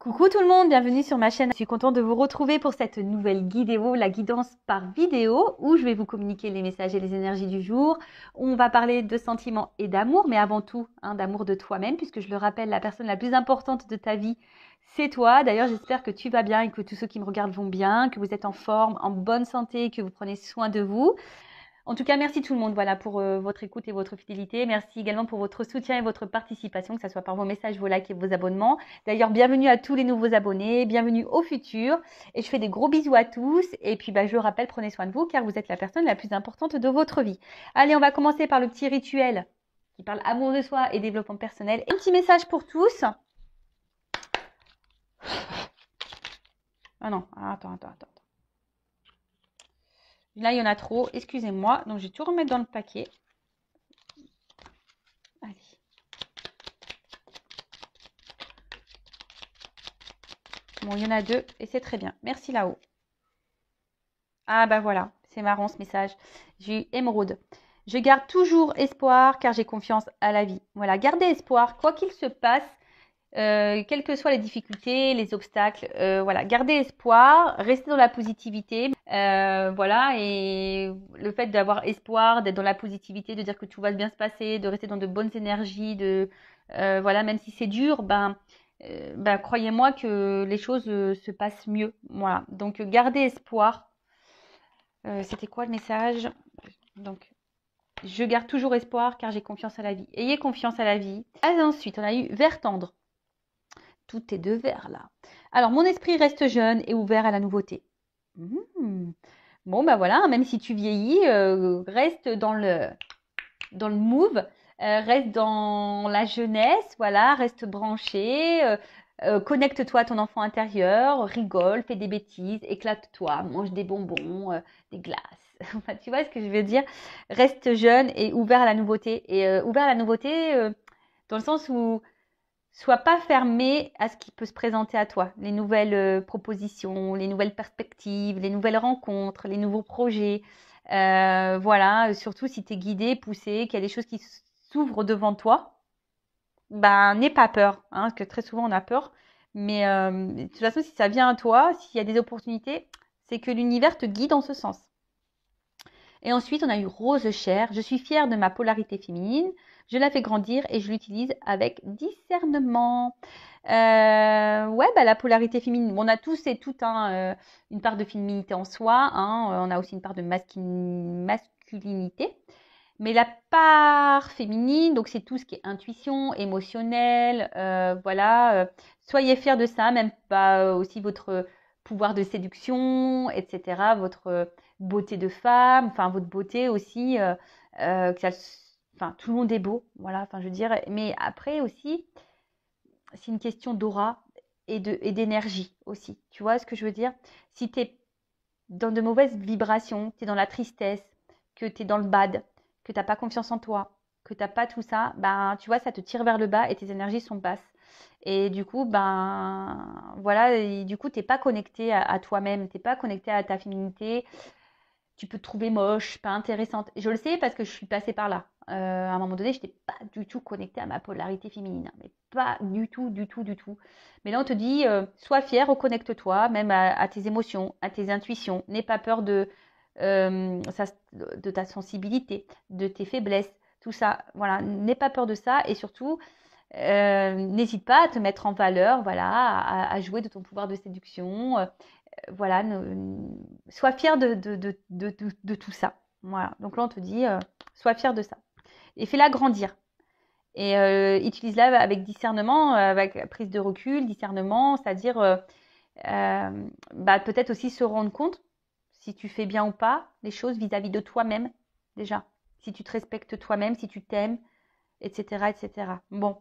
Coucou tout le monde, bienvenue sur ma chaîne. Je suis contente de vous retrouver pour cette nouvelle vidéo, la guidance par vidéo, où je vais vous communiquer les messages et les énergies du jour. On va parler de sentiments et d'amour, mais avant tout, d'amour de toi-même, puisque je le rappelle, la personne la plus importante de ta vie, c'est toi. D'ailleurs, j'espère que tu vas bien et que tous ceux qui me regardent vont bien, que vous êtes en forme, en bonne santé, que vous prenez soin de vous. En tout cas, merci tout le monde pour votre écoute et votre fidélité. Merci également pour votre soutien et votre participation, que ce soit par vos messages, vos likes et vos abonnements. D'ailleurs, bienvenue à tous les nouveaux abonnés, bienvenue au futur. Et je fais des gros bisous à tous. Et puis, je le rappelle, prenez soin de vous car vous êtes la personne la plus importante de votre vie. Allez, on va commencer par le petit rituel qui parle amour de soi et développement personnel. Un petit message pour tous. Ah non, attends. Là, il y en a trop. Excusez-moi. Donc, je vais tout remettre dans le paquet. Allez. Bon, il y en a deux et c'est très bien. Merci là-haut. Ah, voilà. C'est marrant ce message. J'ai eu émeraude. Je garde toujours espoir car j'ai confiance à la vie. Voilà. Gardez espoir, quoi qu'il se passe. Quelles que soient les difficultés, les obstacles, voilà, gardez espoir, restez dans la positivité, voilà, et le fait d'avoir espoir, d'être dans la positivité, de dire que tout va bien se passer, de rester dans de bonnes énergies, voilà, même si c'est dur, croyez-moi que les choses se passent mieux, voilà. Donc gardez espoir. C'était quoi le message? Donc je garde toujours espoir car j'ai confiance à la vie. Ayez confiance à la vie. Ensuite, on a eu vert tendre. Tout est de vert là. Alors, mon esprit reste jeune et ouvert à la nouveauté. Bon, voilà, même si tu vieillis, reste dans le move, reste dans la jeunesse, voilà, reste branché, connecte-toi à ton enfant intérieur, rigole, fais des bêtises, éclate-toi, mange des bonbons, des glaces. Tu vois ce que je veux dire? Reste jeune et ouvert à la nouveauté. Et ouvert à la nouveauté dans le sens où sois pas fermé à ce qui peut se présenter à toi, les nouvelles propositions, les nouvelles perspectives, les nouvelles rencontres, les nouveaux projets. Voilà, surtout si tu es guidé, poussé, qu'il y a des choses qui s'ouvrent devant toi, n'aie pas peur, parce que très souvent on a peur. Mais de toute façon, si ça vient à toi, s'il y a des opportunités, c'est que l'univers te guide en ce sens. Et ensuite, on a eu rose chair. Je suis fière de ma polarité féminine. Je la fais grandir et je l'utilise avec discernement. La polarité féminine. On a tous et toutes une part de féminité en soi. On a aussi une part de masculinité. Mais la part féminine, donc c'est tout ce qui est intuition, émotionnel. Soyez fiers de ça, même pas aussi votre pouvoir de séduction, etc. Votre beauté de femme, votre beauté aussi. Tout le monde est beau, voilà. Je veux dire, mais après aussi, c'est une question d'aura et d'énergie aussi. Tu vois ce que je veux dire? Si tu es dans de mauvaises vibrations, tu es dans la tristesse, que tu es dans le bad, que tu n'as pas confiance en toi, que tu n'as pas tout ça, tu vois, ça te tire vers le bas et tes énergies sont basses. Et du coup, et du coup, tu n'es pas connecté à toi-même, tu n'es pas connecté à ta féminité. Tu peux te trouver moche, pas intéressante. Je le sais parce que je suis passée par là. À un moment donné, je n'étais pas du tout connectée à ma polarité féminine. Mais pas du tout. Mais là, on te dit, sois fière, reconnecte-toi, même à tes émotions, à tes intuitions. N'aie pas peur de ta sensibilité, de tes faiblesses, tout ça. Voilà, n'aie pas peur de ça. Et surtout, n'hésite pas à te mettre en valeur, à jouer de ton pouvoir de séduction. Sois fier de tout ça. Voilà. Donc là, on te dit, sois fier de ça. Et fais-la grandir. Et utilise-la avec discernement, avec prise de recul, discernement, c'est-à-dire peut-être aussi se rendre compte si tu fais bien ou pas les choses vis-à-vis de toi-même, déjà. Si tu te respectes toi-même, si tu t'aimes, etc., etc. Bon,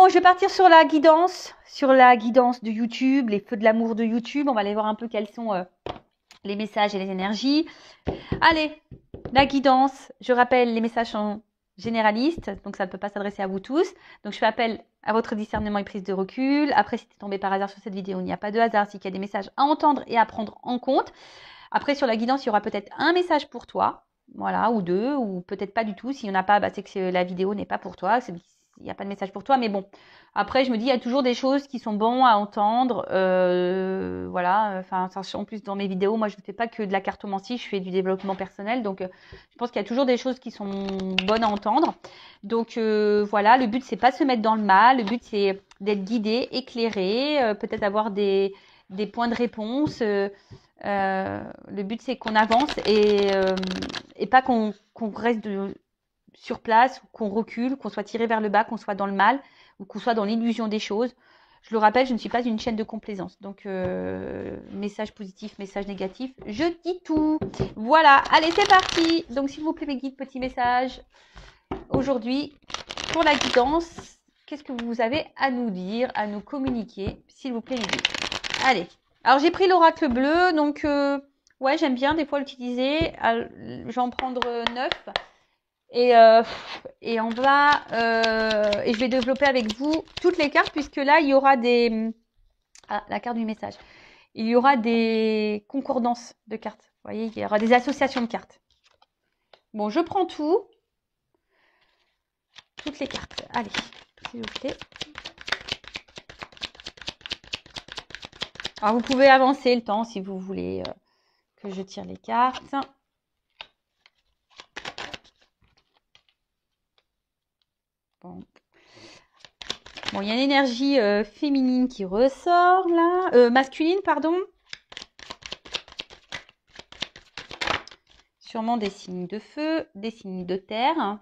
je vais partir sur la guidance de YouTube, les feux de l'amour de YouTube. On va aller voir un peu quels sont les messages et les énergies. Allez, la guidance. Je rappelle, les messages sont généralistes, donc ça ne peut pas s'adresser à vous tous. Donc, je fais appel à votre discernement et prise de recul. Après, si tu es tombé par hasard sur cette vidéo, il n'y a pas de hasard, c'est qu'il y a des messages à entendre et à prendre en compte. Après, sur la guidance, il y aura peut-être un message pour toi, voilà, ou deux, ou peut-être pas du tout. S'il n'y en a pas, c'est que la vidéo n'est pas pour toi. il n'y a pas de message pour toi. Mais bon, après, je me dis, il y a toujours des choses qui sont bonnes à entendre. Voilà, enfin, en plus, dans mes vidéos, moi, je ne fais pas que de la cartomancie, je fais du développement personnel. Donc, je pense qu'il y a toujours des choses qui sont bonnes à entendre. Donc, voilà, le but, c'est pas de se mettre dans le mal. Le but, c'est d'être guidé, éclairé, peut-être avoir des points de réponse. Le but, c'est qu'on avance et pas qu'on reste sur place, qu'on recule, qu'on soit tiré vers le bas, qu'on soit dans le mal ou qu'on soit dans l'illusion des choses. Je le rappelle, je ne suis pas une chaîne de complaisance. Donc, message positif, message négatif, je dis tout. Voilà, allez, c'est parti. Donc, s'il vous plaît, mes guides, petit message. Aujourd'hui, pour la guidance, qu'est-ce que vous avez à nous dire, à nous communiquer, s'il vous plaît, mes guides. Allez. Alors, j'ai pris l'oracle bleu, donc, ouais, j'aime bien des fois l'utiliser. Je vais en prendre 9. Et on va et je vais développer avec vous toutes les cartes puisque là il y aura la carte du message. Il y aura des concordances de cartes. Vous voyez, il y aura des associations de cartes. Bon, je prends toutes les cartes. Allez, s'il vous plaît. Alors vous pouvez avancer le temps si vous voulez que je tire les cartes. Bon, il y a une énergie féminine qui ressort là. Masculine, pardon. Sûrement des signes de feu, des signes de terre.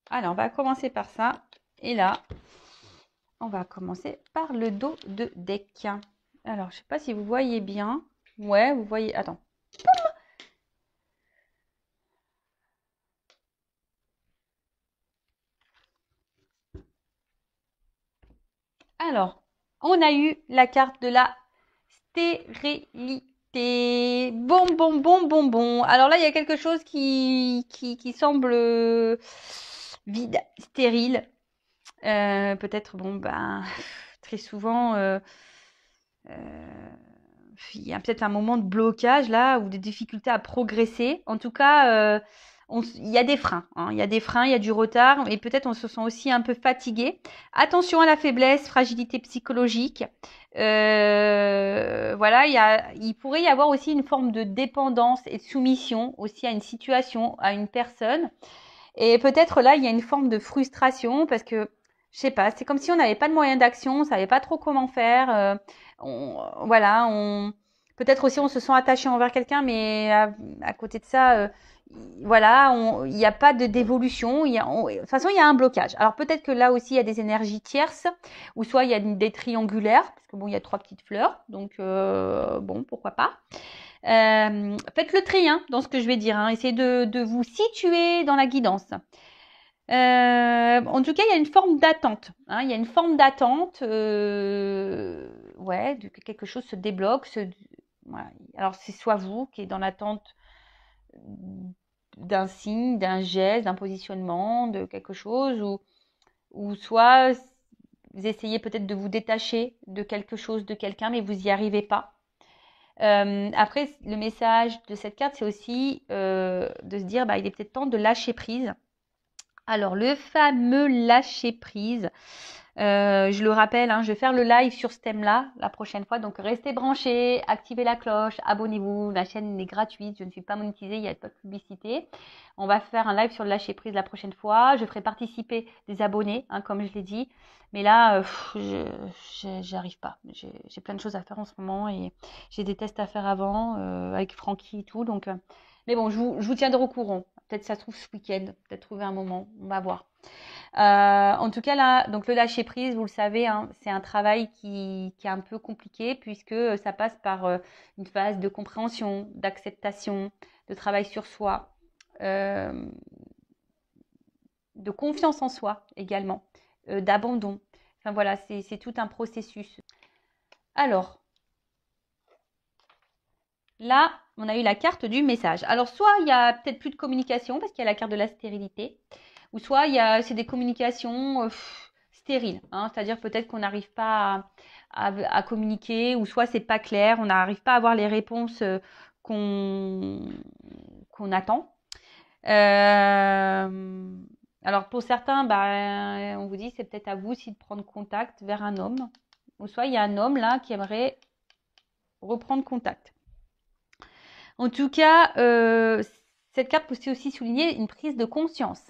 Alors, on va commencer par ça. Et là, on va commencer par le dos de deck. Alors, je ne sais pas si vous voyez bien. Ouais, vous voyez. Attends. Alors, on a eu la carte de la stérilité. Bon. Alors là, il y a quelque chose qui semble vide, stérile. Peut-être, bon, ben, très souvent, il y a peut-être un moment de blocage là ou des difficultés à progresser. En tout cas, il y a des freins. Hein. Il y a des freins, il y a du retard et peut-être on se sent aussi un peu fatigué. Attention à la faiblesse, fragilité psychologique. Voilà, il pourrait y avoir aussi une forme de dépendance et de soumission aussi à une situation, à une personne. Et peut-être là, il y a une forme de frustration parce que, je sais pas, c'est comme si on n'avait pas de moyens d'action, on savait pas trop comment faire. Peut-être aussi on se sent attaché envers quelqu'un, mais à côté de ça, il n'y a pas d'évolution. De toute façon, il y a un blocage. Alors peut-être que là aussi, il y a des énergies tierces, ou soit il y a des triangulaires, parce que bon, il y a 3 petites fleurs, donc bon, pourquoi pas. Faites le tri dans ce que je vais dire. Essayez de vous situer dans la guidance. En tout cas, il y a une forme d'attente. Il y a une forme d'attente. Que quelque chose se débloque. Voilà. Alors, c'est soit vous qui êtes dans l'attente d'un signe, d'un geste, d'un positionnement, de quelque chose, ou soit vous essayez peut-être de vous détacher de quelque chose, de quelqu'un, mais vous n'y arrivez pas. Après, le message de cette carte, c'est aussi de se dire, il est peut-être temps de lâcher prise. Alors, le fameux lâcher prise, je le rappelle, je vais faire le live sur ce thème-là la prochaine fois. Donc, restez branchés, activez la cloche, abonnez-vous. La chaîne est gratuite, je ne suis pas monétisée, il n'y a pas de publicité. On va faire un live sur le lâcher prise la prochaine fois. Je ferai participer des abonnés, comme je l'ai dit. Mais là, j'arrive pas. J'ai plein de choses à faire en ce moment et j'ai des tests à faire avant avec Francky et tout. Donc, mais bon, je vous tiendrai au courant. Peut-être ça se trouve ce week-end, peut-être trouver un moment, on va voir. En tout cas, là, donc le lâcher prise, vous le savez, c'est un travail qui est un peu compliqué puisque ça passe par une phase de compréhension, d'acceptation, de travail sur soi, de confiance en soi également, d'abandon. Enfin voilà, c'est tout un processus. Alors, là, on a eu la carte du message. Alors, soit il y a peut-être plus de communication parce qu'il y a la carte de la stérilité, ou soit c'est des communications stériles. C'est-à-dire peut-être qu'on n'arrive pas à communiquer, ou soit c'est pas clair, on n'arrive pas à avoir les réponses qu'on attend. Alors pour certains, bah, on vous dit c'est peut-être à vous aussi de prendre contact vers un homme. Ou soit il y a un homme là qui aimerait reprendre contact. En tout cas, cette carte peut aussi souligner une prise de conscience.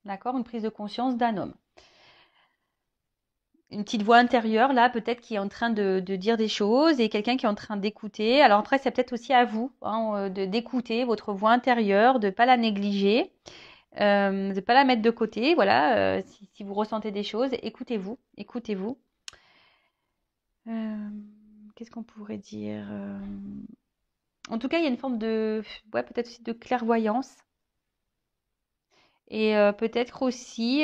D'accord? Une prise de conscience d'un homme. Une petite voix intérieure, là, peut-être qui est en train de dire des choses et quelqu'un qui est en train d'écouter. Alors après, c'est peut-être aussi à vous d'écouter votre voix intérieure, de ne pas la négliger, de ne pas la mettre de côté. Voilà, si vous ressentez des choses, écoutez-vous, écoutez-vous. Qu'est-ce qu'on pourrait dire En tout cas, il y a une forme de, ouais, peut-être aussi de clairvoyance. Et peut-être aussi...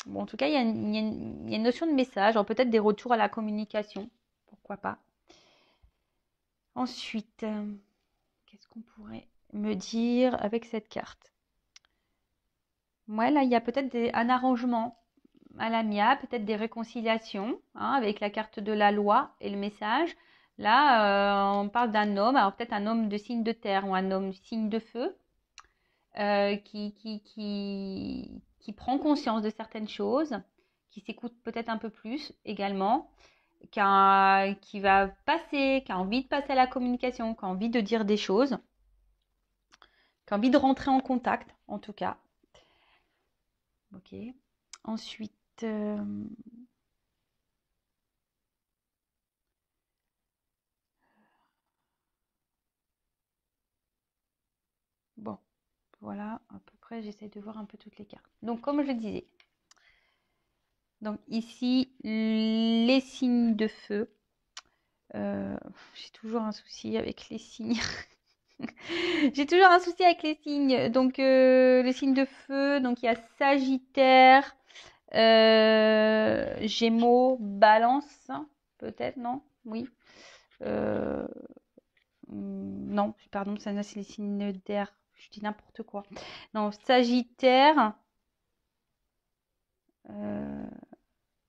Bon, en tout cas, il y a une notion de message, alors peut-être des retours à la communication, pourquoi pas. Ensuite, qu'est-ce qu'on pourrait me dire avec cette carte? Ouais, là, il y a peut-être un arrangement à l'amiable, peut-être des réconciliations, hein, avec la carte de la loi et le message. Là, on parle d'un homme, alors peut-être un homme de signe de terre ou un homme de signe de feu, qui prend conscience de certaines choses, qui s'écoute peut-être un peu plus également, qui va passer, qui a envie de passer à la communication, qui a envie de dire des choses, qui a envie de rentrer en contact, en tout cas. Ok. Ensuite, bon, voilà, à peu près, j'essaie de voir un peu toutes les cartes. Donc, comme je le disais, donc ici, les signes de feu. J'ai toujours un souci avec les signes. J'ai toujours un souci avec les signes. Donc, les signes de feu, donc il y a Sagittaire, Gémeaux, Balance, peut-être, non? Oui. Non, pardon, ça c'est les signes d'air. Je dis n'importe quoi. Non, Sagittaire,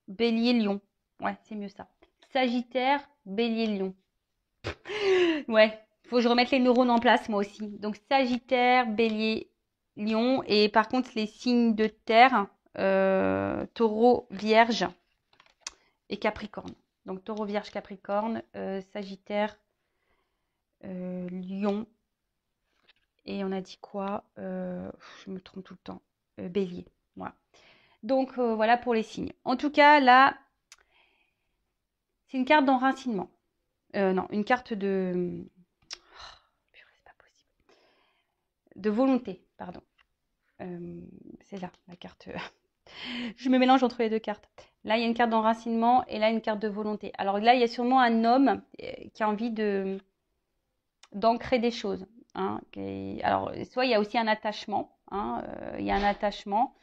Bélier, Lion. Ouais, c'est mieux ça. Sagittaire, Bélier, Lion. Ouais, faut que je remette les neurones en place moi aussi. Donc Sagittaire, Bélier, Lion. Et par contre, les signes de terre, Taureau, Vierge et Capricorne. Donc Taureau, Vierge, Capricorne, Sagittaire, Lion. Et on a dit quoi Je me trompe tout le temps. Bélier. Voilà. Donc voilà pour les signes. En tout cas, là, c'est une carte d'enracinement. Non, une carte de... c'est pas possible. De volonté, pardon. C'est là, la carte. Je me mélange entre les deux cartes. Là, il y a une carte d'enracinement et là, une carte de volonté. Alors là, il y a sûrement un homme qui a envie d'ancrer des choses. Hein. Alors, soit il y a aussi un attachement. Hein, il y a un attachement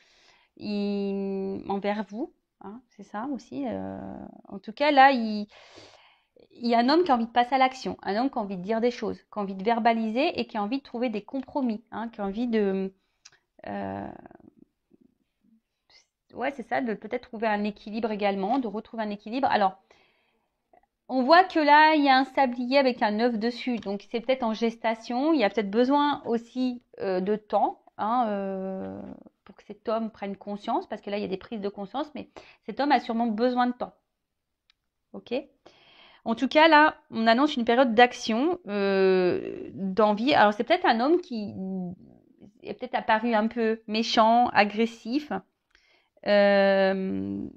envers vous. Hein, c'est ça aussi. En tout cas, là, il y a un homme qui a envie de passer à l'action. Un homme qui a envie de dire des choses, qui a envie de verbaliser et qui a envie de trouver des compromis. Hein, qui a envie de... ouais, c'est ça, de peut-être trouver un équilibre également, de retrouver un équilibre. Alors, on voit que là, il y a un sablier avec un œuf dessus, donc c'est peut-être en gestation. Il y a peut-être besoin aussi de temps, hein, pour que cet homme prenne conscience, parce que là, il y a des prises de conscience, mais cet homme a sûrement besoin de temps. Ok ? En tout cas, là, on annonce une période d'action, d'envie. Alors, c'est peut-être un homme qui est peut-être apparu un peu méchant, agressif. Quelqu'un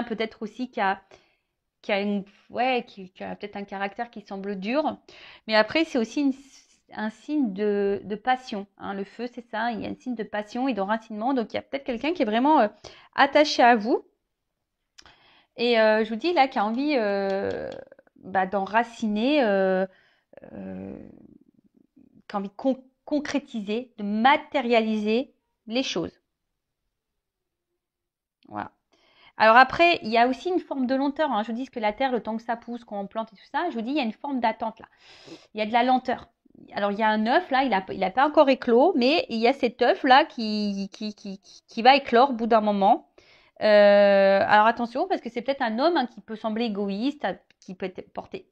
peut-être aussi qui a peut-être un caractère qui semble dur. Mais après, c'est aussi un signe de passion. Hein. Le feu, c'est ça. Il y a un signe de passion et d'enracinement. Donc, il y a peut-être quelqu'un qui est vraiment attaché à vous. Et je vous dis là, qui a envie d'enraciner, qui a envie de concrétiser, de matérialiser les choses. Voilà. Alors après, il y a aussi une forme de lenteur. Hein. Je vous dis que la terre, le temps que ça pousse, quand on plante et tout ça, je vous dis, il y a une forme d'attente là. Il y a de la lenteur. Alors il y a un œuf là, il a pas encore éclos, mais il y a cet œuf là qui va éclore au bout d'un moment. Alors attention, parce que c'est peut-être un homme qui peut sembler égoïste, qui peut porter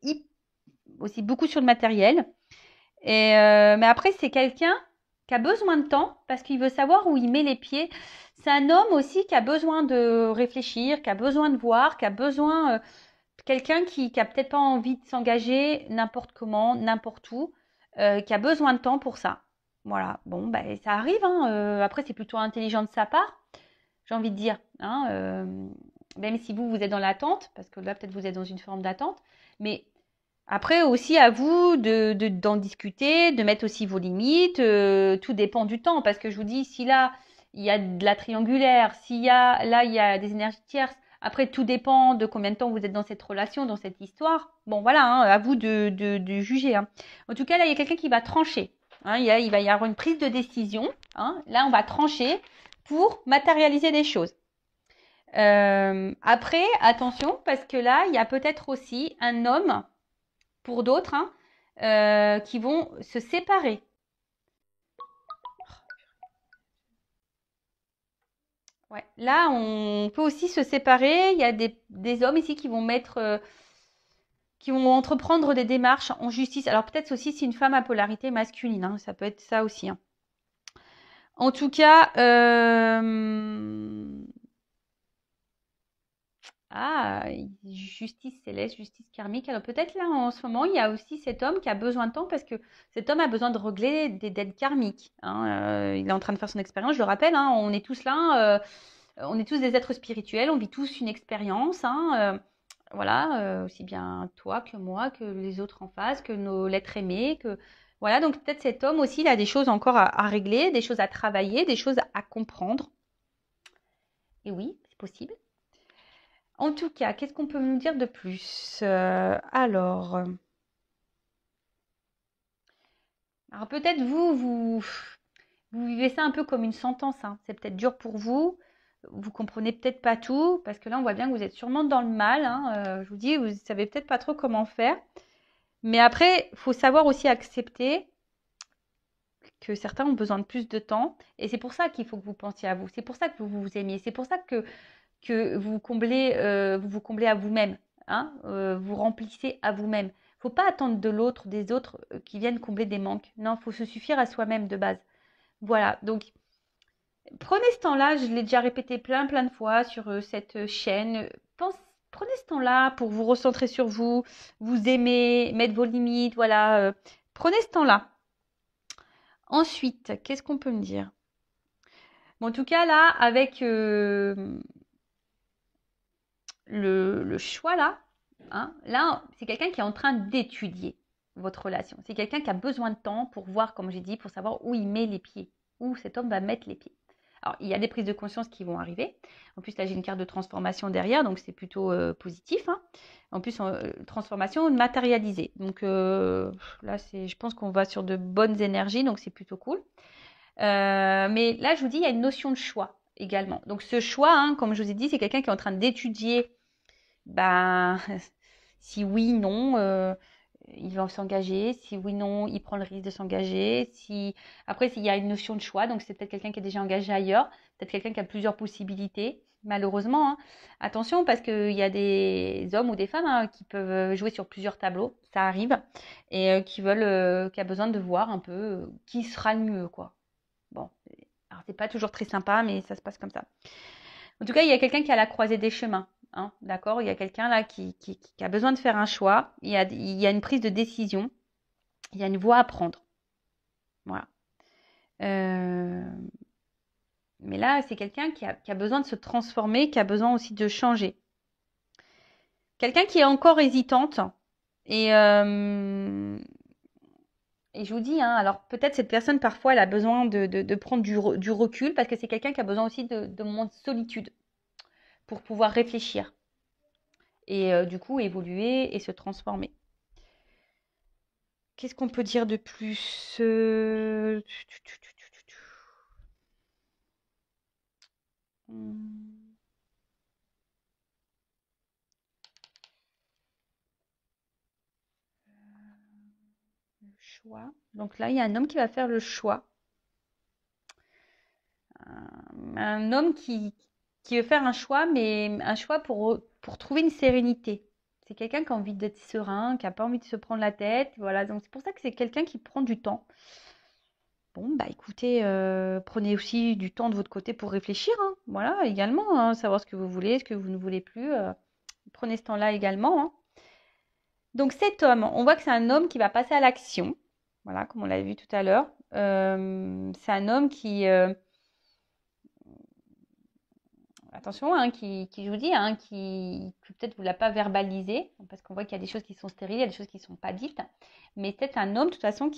aussi beaucoup sur le matériel. Mais après, c'est quelqu'un qui a besoin de temps parce qu'il veut savoir où il met les pieds. C'est un homme aussi qui a besoin de réfléchir, qui a besoin de voir, qui a besoin quelqu'un qui a peut-être pas envie de s'engager n'importe comment, n'importe où, qui a besoin de temps pour ça. Voilà. Bon, ben ça arrive. Hein. Après, c'est plutôt intelligent de sa part, j'ai envie de dire. Hein. Même si vous êtes dans l'attente, parce que là, peut-être vous êtes dans une forme d'attente, mais après, aussi à vous d'en discuter, de mettre aussi vos limites. Tout dépend du temps. Parce que je vous dis, si là, il y a de la triangulaire, là, il y a des énergies tierces. Après, tout dépend de combien de temps vous êtes dans cette relation, dans cette histoire. Bon, voilà, hein, à vous de juger. Hein. En tout cas, là, il y a quelqu'un qui va trancher. Hein, il va y avoir une prise de décision. Hein. Là, on va trancher pour matérialiser des choses. Après, attention, parce que là, il y a peut-être aussi un homme pour d'autres, hein, qui vont se séparer. Ouais. Là, on peut aussi se séparer. Il y a des hommes ici qui vont qui vont entreprendre des démarches en justice. Alors peut-être aussi c'est une femme à polarité masculine, hein, ça peut être ça aussi. Hein. En tout cas, justice céleste, justice karmique. Alors peut-être là en ce moment, il y a aussi cet homme qui a besoin de temps parce que cet homme a besoin de régler des dettes karmiques. Hein. Il est en train de faire son expérience, je le rappelle, hein, on est tous là, on est tous des êtres spirituels, on vit tous une expérience. Hein, voilà, aussi bien toi que moi, que les autres en face, que nos l'être aimé, que voilà. Donc peut-être cet homme aussi, il a des choses encore à régler, des choses à travailler, des choses à comprendre. Et oui, c'est possible. En tout cas, qu'est-ce qu'on peut nous dire de plus alors peut-être vous vivez ça un peu comme une sentence. Hein. C'est peut-être dur pour vous. Vous comprenez peut-être pas tout parce que là, on voit bien que vous êtes sûrement dans le mal. Hein. Je vous dis, vous savez peut-être pas trop comment faire. Mais après, il faut savoir aussi accepter que certains ont besoin de plus de temps. Et c'est pour ça qu'il faut que vous pensiez à vous. C'est pour ça que vous vous aimiez. C'est pour ça que vous vous comblez à vous-même, hein, vous remplissez à vous-même. Il ne faut pas attendre de l'autre, des autres qui viennent combler des manques. Non, il faut se suffire à soi-même de base. Voilà, donc prenez ce temps-là, je l'ai déjà répété plein de fois sur cette chaîne. Prenez ce temps-là pour vous recentrer sur vous, vous aimer, mettre vos limites, voilà. Prenez ce temps-là. Ensuite, qu'est-ce qu'on peut me dire? Bon, en tout cas, là, avec le choix là, hein, là, c'est quelqu'un qui est en train d'étudier votre relation. C'est quelqu'un qui a besoin de temps pour voir, comme j'ai dit, pour savoir où il met les pieds, où cet homme va mettre les pieds. Alors, il y a des prises de conscience qui vont arriver. En plus, là, j'ai une carte de transformation derrière, donc c'est plutôt positif. Hein. En plus, transformation matérialisée. Donc là, je pense qu'on va sur de bonnes énergies, donc c'est plutôt cool. Mais là, je vous dis, il y a une notion de choix également. Donc ce choix, hein, comme je vous ai dit, c'est quelqu'un qui est en train d'étudier ben, si oui, non, il va s'engager. Si oui, non, il prend le risque de s'engager. Après, s'il y a une notion de choix, donc c'est peut-être quelqu'un qui est déjà engagé ailleurs, peut-être quelqu'un qui a plusieurs possibilités, malheureusement. Hein. Attention, parce qu'il y a des hommes ou des femmes hein, qui peuvent jouer sur plusieurs tableaux, ça arrive, et qui a besoin de voir un peu qui sera le mieux, quoi. Bon, alors c'est pas toujours très sympa, mais ça se passe comme ça. En tout cas, il y a quelqu'un qui est à la croisée des chemins. Hein, d'accord. Il y a quelqu'un là qui a besoin de faire un choix. Il y a une prise de décision. Il y a une voie à prendre. Voilà. Euh, mais là, c'est quelqu'un qui a besoin de se transformer, qui a besoin aussi de changer. Quelqu'un qui est encore hésitante. Et, euh, et je vous dis, hein, alors peut-être cette personne, parfois, elle a besoin de prendre du recul parce que c'est quelqu'un qui a besoin aussi de moments de solitude pour pouvoir réfléchir. Et du coup évoluer et se transformer. Qu'est-ce qu'on peut dire de plus Le choix. Donc là, il y a un homme qui va faire le choix. Un homme qui veut faire un choix, mais un choix pour trouver une sérénité. C'est quelqu'un qui a envie d'être serein, qui n'a pas envie de se prendre la tête. Voilà, donc c'est pour ça que c'est quelqu'un qui prend du temps. Bon, bah écoutez, prenez aussi du temps de votre côté pour réfléchir, hein. Voilà, également, hein, savoir ce que vous voulez, ce que vous ne voulez plus. Prenez ce temps-là également, hein. Donc cet homme, on voit que c'est un homme qui va passer à l'action. Voilà, comme on l'a vu tout à l'heure. C'est un homme qui, attention, hein, qui je vous dis, hein, que peut-être vous ne l'a pas verbalisé, parce qu'on voit qu'il y a des choses qui sont stériles, il y a des choses qui ne sont pas dites. Mais peut-être un homme, de toute façon,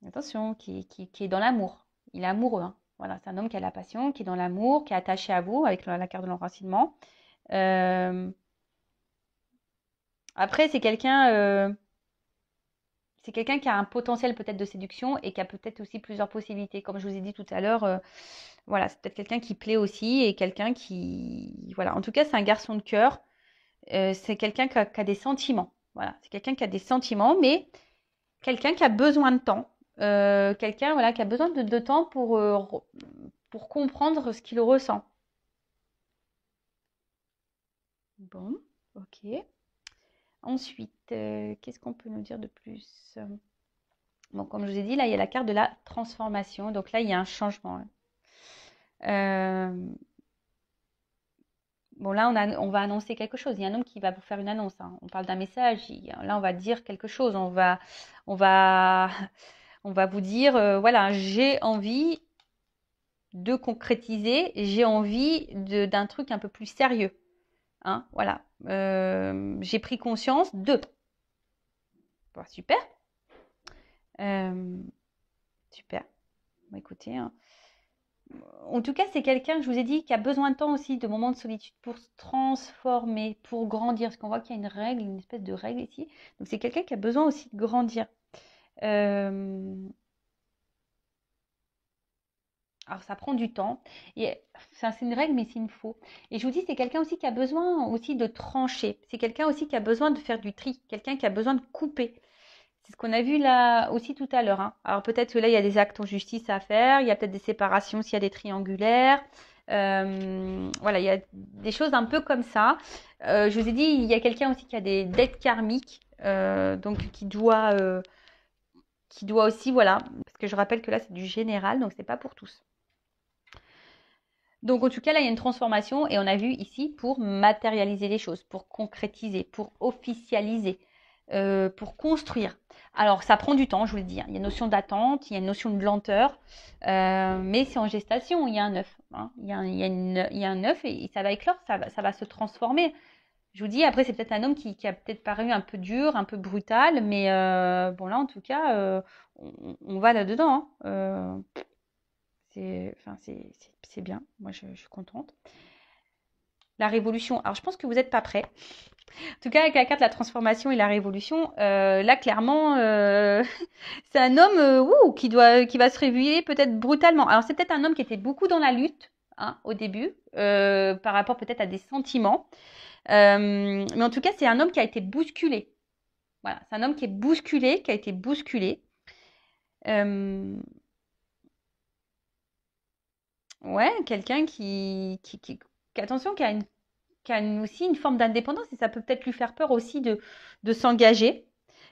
attention, qui est dans l'amour. Il est amoureux, hein. Voilà, c'est un homme qui a la passion, qui est dans l'amour, qui est attaché à vous avec la carte de l'enracinement. Euh, Après, c'est quelqu'un qui a un potentiel peut-être de séduction et qui a peut-être aussi plusieurs possibilités. Comme je vous ai dit tout à l'heure, voilà, c'est peut-être quelqu'un qui plaît aussi et quelqu'un qui... Voilà, en tout cas, c'est un garçon de cœur. C'est quelqu'un qui a des sentiments. Voilà, c'est quelqu'un qui a des sentiments, mais quelqu'un qui a besoin de temps. Quelqu'un voilà, qui a besoin de temps pour comprendre ce qu'il ressent. Bon, ok. Ensuite, qu'est-ce qu'on peut nous dire de plus? Bon, comme je vous ai dit, là, il y a la carte de la transformation. Donc là, il y a un changement, hein. Euh, bon, là, on va annoncer quelque chose. Il y a un homme qui va vous faire une annonce, hein. On parle d'un message. Là, on va dire quelque chose. On va, on va vous dire, voilà, j'ai envie de concrétiser. J'ai envie d'un truc un peu plus sérieux, hein, voilà. J'ai pris conscience de. Bon, super. Euh, super. Bon, écoutez, hein. En tout cas, c'est quelqu'un, je vous ai dit, qui a besoin de temps aussi, de moments de solitude pour se transformer, pour grandir. Parce qu'on voit qu'il y a une règle, une espèce de règle ici. Donc, c'est quelqu'un qui a besoin aussi de grandir. Euh, Alors, ça prend du temps. Et, enfin, c'est une règle, mais c'est une faux. Et je vous dis, c'est quelqu'un aussi qui a besoin aussi de trancher. C'est quelqu'un aussi qui a besoin de faire du tri. Quelqu'un qui a besoin de couper. C'est ce qu'on a vu là aussi tout à l'heure, hein. Alors peut-être que là, il y a des actes en justice à faire, il y a peut-être des séparations s'il y a des triangulaires. Voilà, il y a des choses un peu comme ça. Je vous ai dit, il y a quelqu'un aussi qui a des dettes karmiques, donc qui doit aussi, voilà, parce que je rappelle que là, c'est du général, donc c'est pas pour tous. Donc en tout cas, là, il y a une transformation et on a vu ici pour matérialiser les choses, pour concrétiser, pour officialiser, pour construire. Alors ça prend du temps, je vous le dis, hein. Il y a une notion d'attente, il y a une notion de lenteur, mais c'est en gestation, il y a un œuf, hein. Il y a un œuf et ça va éclore, ça va se transformer. Je vous dis, après, c'est peut-être un homme qui a peut-être paru un peu dur, un peu brutal, mais bon là, en tout cas, on va là-dedans, hein. Enfin, c'est bien. Moi, je suis contente. La révolution. Alors, je pense que vous n'êtes pas prêts. En tout cas, avec la carte de la transformation et la révolution, là, clairement, c'est un homme qui va se réveiller peut-être brutalement. Alors, c'est peut-être un homme qui était beaucoup dans la lutte, hein, au début, par rapport peut-être à des sentiments. Mais en tout cas, c'est un homme qui a été bousculé. Voilà, c'est un homme qui est bousculé, qui a été bousculé. Euh, ouais, quelqu'un attention, qui a aussi une forme d'indépendance et ça peut peut-être lui faire peur aussi de s'engager.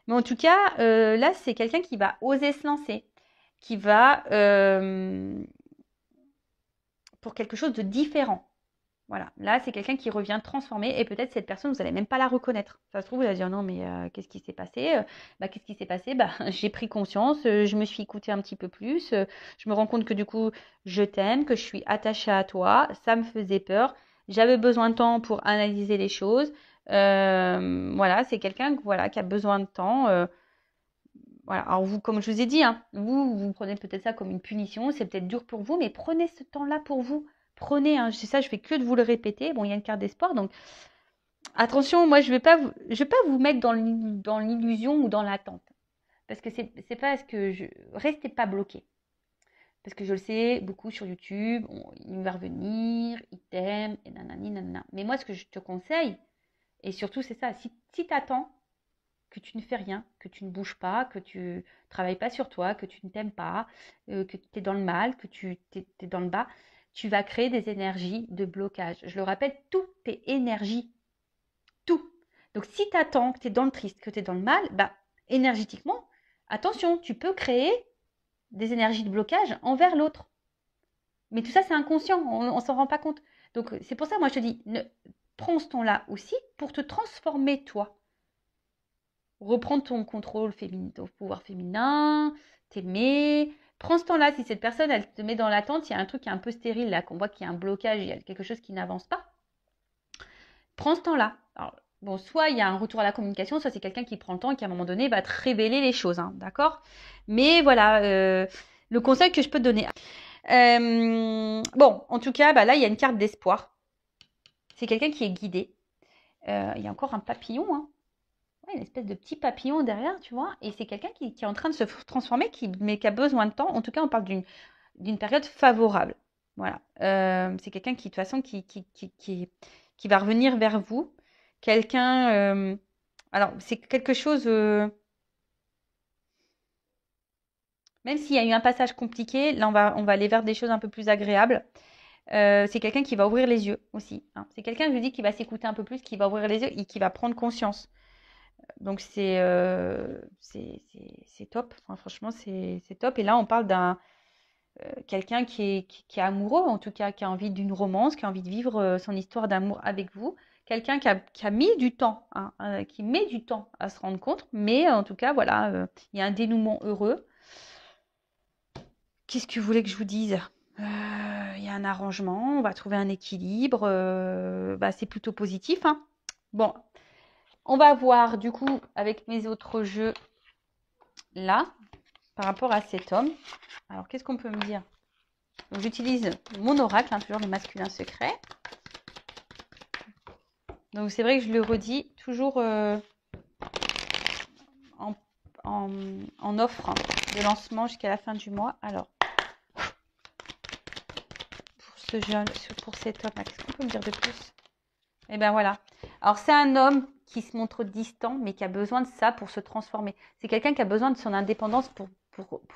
Mais en tout cas, là, c'est quelqu'un qui va oser se lancer, qui va pour quelque chose de différent. Voilà, là, c'est quelqu'un qui revient transformé et peut-être cette personne, vous n'allez même pas la reconnaître. Ça se trouve, vous allez dire non, mais qu'est-ce qui s'est passé? Qu'est-ce qui s'est passé? J'ai pris conscience, je me suis écoutée un petit peu plus, je me rends compte que du coup, je t'aime, que je suis attachée à toi, ça me faisait peur, j'avais besoin de temps pour analyser les choses. Voilà, c'est quelqu'un voilà, qui a besoin de temps. Voilà. Alors vous, comme je vous ai dit, hein, vous prenez peut-être ça comme une punition, c'est peut-être dur pour vous, mais prenez ce temps-là pour vous. Prenez, hein, c'est ça, je fais que de vous le répéter. Bon, il y a une carte d'espoir, donc attention, moi je vais pas vous mettre dans l'illusion ou dans l'attente, parce que c'est pas ce que restez pas bloqué, parce que je le sais, beaucoup sur YouTube, il va revenir, il t'aime, et nanani nanana. Mais moi, ce que je te conseille, et surtout c'est ça, si t'attends que tu ne fais rien, que tu ne bouges pas, que tu ne travailles pas sur toi, que tu ne t'aimes pas, que tu es dans le mal, que tu es dans le bas, tu vas créer des énergies de blocage. Je le rappelle, tout est énergie. Tout. Donc, si tu attends, que tu es dans le triste, que tu es dans le mal, bah, énergétiquement, attention, tu peux créer des énergies de blocage envers l'autre. Mais tout ça, c'est inconscient, on ne s'en rend pas compte. Donc, c'est pour ça, moi, je te dis, prends ce temps-là aussi pour te transformer, toi. Reprendre ton contrôle féminin, ton pouvoir féminin, t'aimer. Prends ce temps-là. Si cette personne, elle te met dans l'attente, il y a un truc qui est un peu stérile, là, qu'on voit qu'il y a un blocage, il y a quelque chose qui n'avance pas. Prends ce temps-là. Alors, bon, soit il y a un retour à la communication, soit c'est quelqu'un qui prend le temps et qui, à un moment donné, va te révéler les choses, hein, d'accord? Mais voilà, le conseil que je peux te donner. Bon, en tout cas, bah là, il y a une carte d'espoir. C'est quelqu'un qui est guidé. Il y a encore un papillon, hein. Ouais, une espèce de petit papillon derrière, tu vois. Et c'est quelqu'un qui est en train de se transformer, mais qui a besoin de temps. En tout cas, on parle d'une période favorable. Voilà. C'est quelqu'un qui, de toute façon, qui va revenir vers vous. Quelqu'un... alors, c'est quelque chose... même s'il y a eu un passage compliqué, là, on va aller vers des choses un peu plus agréables. C'est quelqu'un qui va ouvrir les yeux aussi, hein. C'est quelqu'un, je vous dis, qui va s'écouter un peu plus, qui va ouvrir les yeux et qui va prendre conscience. Donc, c'est top. Enfin, franchement, c'est top. Et là, on parle d'un quelqu'un qui est amoureux, en tout cas, qui a envie d'une romance, qui a envie de vivre son histoire d'amour avec vous. Quelqu'un qui a mis du temps, hein, qui met du temps à se rendre compte. Mais en tout cas, voilà, il y a un dénouement heureux. Qu'est-ce que vous voulez que je vous dise? Il y a un arrangement, on va trouver un équilibre. Bah, c'est plutôt positif, hein. Bon, on va voir du coup avec mes autres jeux là, par rapport à cet homme. Alors, qu'est-ce qu'on peut me dire? J'utilise mon oracle, hein, toujours le masculin secret. Donc, c'est vrai que je le redis, toujours en offre de lancement jusqu'à la fin du mois. Alors, pour cet homme-là, qu'est-ce qu'on peut me dire de plus? Eh bien, voilà. Alors, c'est un homme qui se montre distant, mais qui a besoin de ça pour se transformer. C'est quelqu'un qui a besoin de son indépendance pour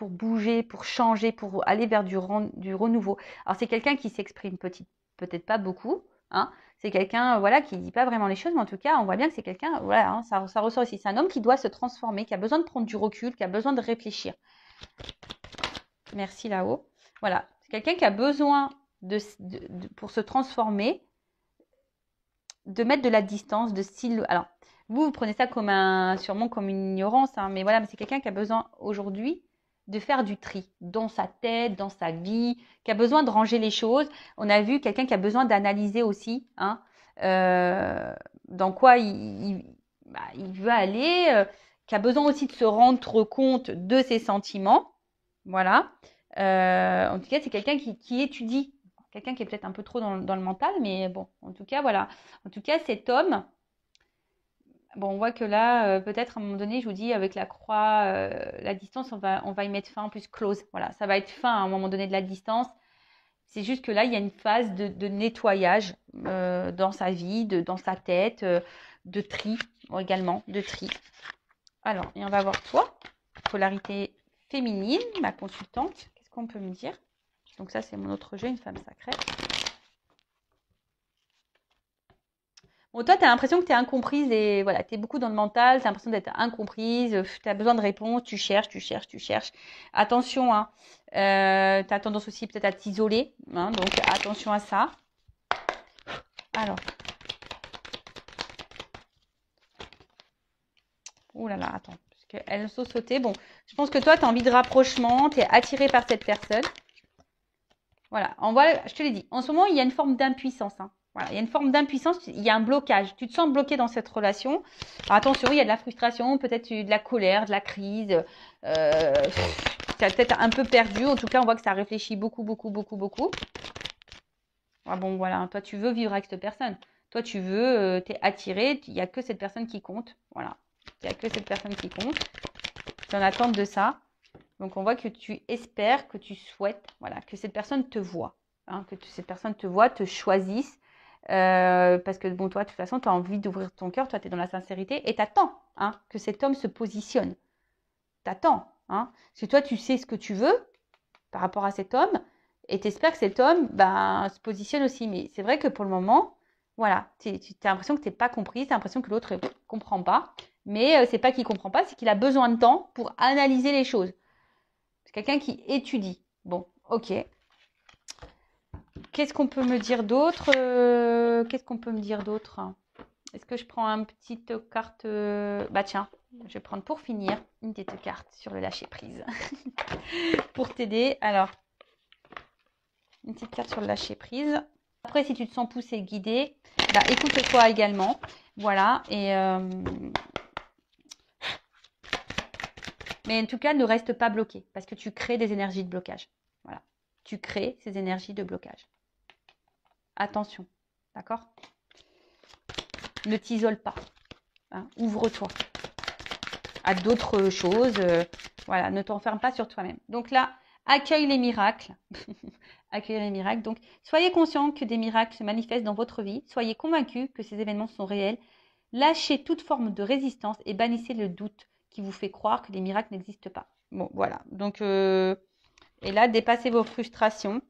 bouger, pour changer, pour aller vers du renouveau. Alors, c'est quelqu'un qui s'exprime peut-être pas beaucoup, hein. C'est quelqu'un, voilà, qui dit pas vraiment les choses, mais en tout cas, on voit bien que c'est quelqu'un, voilà, hein, ça ressort ici. C'est un homme qui doit se transformer, qui a besoin de prendre du recul, qui a besoin de réfléchir. Merci là-haut. Voilà. C'est quelqu'un qui a besoin pour se transformer, de mettre de la distance, de style. Alors, vous prenez ça sûrement comme une ignorance, hein, mais voilà, mais c'est quelqu'un qui a besoin aujourd'hui de faire du tri dans sa tête, dans sa vie, qui a besoin de ranger les choses. On a vu quelqu'un qui a besoin d'analyser aussi, hein, dans quoi il veut aller, qui a besoin aussi de se rendre compte de ses sentiments. Voilà. En tout cas, c'est quelqu'un qui étudie. Quelqu'un qui est peut-être un peu trop dans le mental, mais bon, en tout cas, voilà. En tout cas, cet homme, bon, on voit que là, peut-être à un moment donné, je vous dis, avec la croix, la distance, on va y mettre fin, plus close. Voilà, ça va être fin à un moment donné de la distance. C'est juste que là, il y a une phase de nettoyage dans sa vie, dans sa tête, de tri également, de tri. Alors, et on va voir toi, polarité féminine, ma consultante. Qu'est-ce qu'on peut me dire? Donc ça, c'est mon autre jeu, une femme sacrée. Bon, toi, tu as l'impression que tu es incomprise et voilà, tu es beaucoup dans le mental, tu as l'impression d'être incomprise, tu as besoin de réponses, tu cherches. Attention, hein, tu as tendance aussi peut-être à t'isoler, hein, donc attention à ça. Alors. Ouh là là, attends, parce qu'elles sont sautées. Bon, je pense que toi, tu as envie de rapprochement, tu es attiré par cette personne. Voilà, je te l'ai dit, en ce moment, il y a une forme d'impuissance, hein. Voilà, il y a une forme d'impuissance, il y a un blocage. Tu te sens bloqué dans cette relation. Alors, attention, il y a de la frustration, peut-être de la colère, de la crise. Tu as peut-être un peu perdu. En tout cas, on voit que ça réfléchit beaucoup. Ah bon, voilà, toi, tu veux vivre avec cette personne. Toi, tu veux, tu es attiré. Il n'y a que cette personne qui compte. Voilà, il n'y a que cette personne qui compte. Tu es en attente de ça. Donc, on voit que tu espères, que tu souhaites, voilà, que cette personne te voit, hein, que cette personne te voit, te choisisse. Parce que, bon, toi, de toute façon, tu as envie d'ouvrir ton cœur, toi, tu es dans la sincérité et tu attends, hein, que cet homme se positionne. Tu attends, hein. Parce que toi, tu sais ce que tu veux par rapport à cet homme Et tu espères que cet homme se positionne aussi. Mais c'est vrai que pour le moment, voilà, tu as l'impression que tu n'es pas compris, tu as l'impression que l'autre ne comprend pas. Mais c'est pas qu'il ne comprend pas, c'est qu'il a besoin de temps pour analyser les choses. C'est quelqu'un qui étudie. Bon, ok. Qu'est-ce qu'on peut me dire d'autre Qu'est-ce qu'on peut me dire d'autre? Est-ce que je prends une petite carte Bah tiens, je vais prendre pour finir une petite carte sur le lâcher prise. Pour t'aider. Alors, une petite carte sur le lâcher prise. Après, si tu te sens poussé, guidé, écoute-toi également. Voilà. Mais en tout cas, ne reste pas bloqué parce que tu crées des énergies de blocage. Voilà. Tu crées ces énergies de blocage. Attention. D'accord? Ne t'isole pas. Hein, ouvre-toi à d'autres choses. Voilà, ne t'enferme pas sur toi-même. Donc là, accueille les miracles. Accueille les miracles. Donc, soyez conscient que des miracles se manifestent dans votre vie. Soyez convaincus que ces événements sont réels. Lâchez toute forme de résistance et bannissez le doute qui vous fait croire que les miracles n'existent pas. Bon, voilà. Donc, et là, dépassez vos frustrations.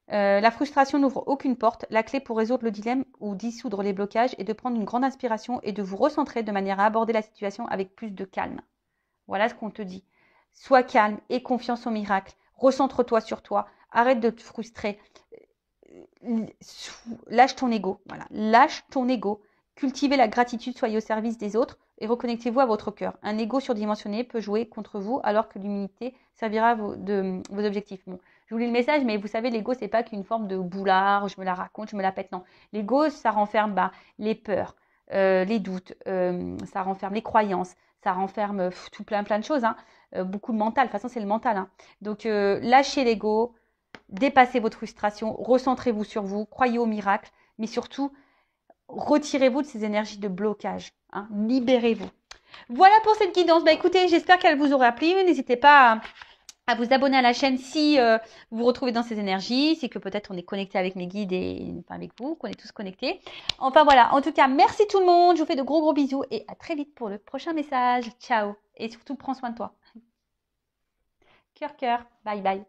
La frustration n'ouvre aucune porte. La clé pour résoudre le dilemme ou dissoudre les blocages est de prendre une grande inspiration et de vous recentrer de manière à aborder la situation avec plus de calme. Voilà ce qu'on te dit. Sois calme et confiance au miracle. Recentre-toi sur toi. Arrête de te frustrer. Lâche ton ego. Voilà. Lâche ton ego. Cultivez la gratitude, soyez au service des autres et reconnectez-vous à votre cœur. Un ego surdimensionné peut jouer contre vous alors que l'humilité servira de vos objectifs. Bon, je vous lis le message, mais vous savez, l'ego, c'est pas qu'une forme de boulard, je me la raconte, je me la pète. Non. L'ego, ça renferme les peurs, les doutes, ça renferme les croyances, ça renferme tout plein de choses. Hein. Beaucoup de mental. De toute façon, c'est le mental. Hein. Donc, lâchez l'ego, dépassez votre frustration, recentrez-vous sur vous, croyez au miracle, mais surtout, retirez-vous de ces énergies de blocage. Hein. Libérez-vous. Voilà pour cette guidance. Écoutez, j'espère qu'elle vous aura plu. N'hésitez pas à vous abonner à la chaîne si vous vous retrouvez dans ces énergies, c'est que peut-être on est connecté avec mes guides et enfin avec vous, qu'on est tous connectés. Enfin voilà, en tout cas, merci tout le monde. Je vous fais de gros bisous et à très vite pour le prochain message. Ciao. Et surtout, prends soin de toi. Cœur, cœur. Bye, bye.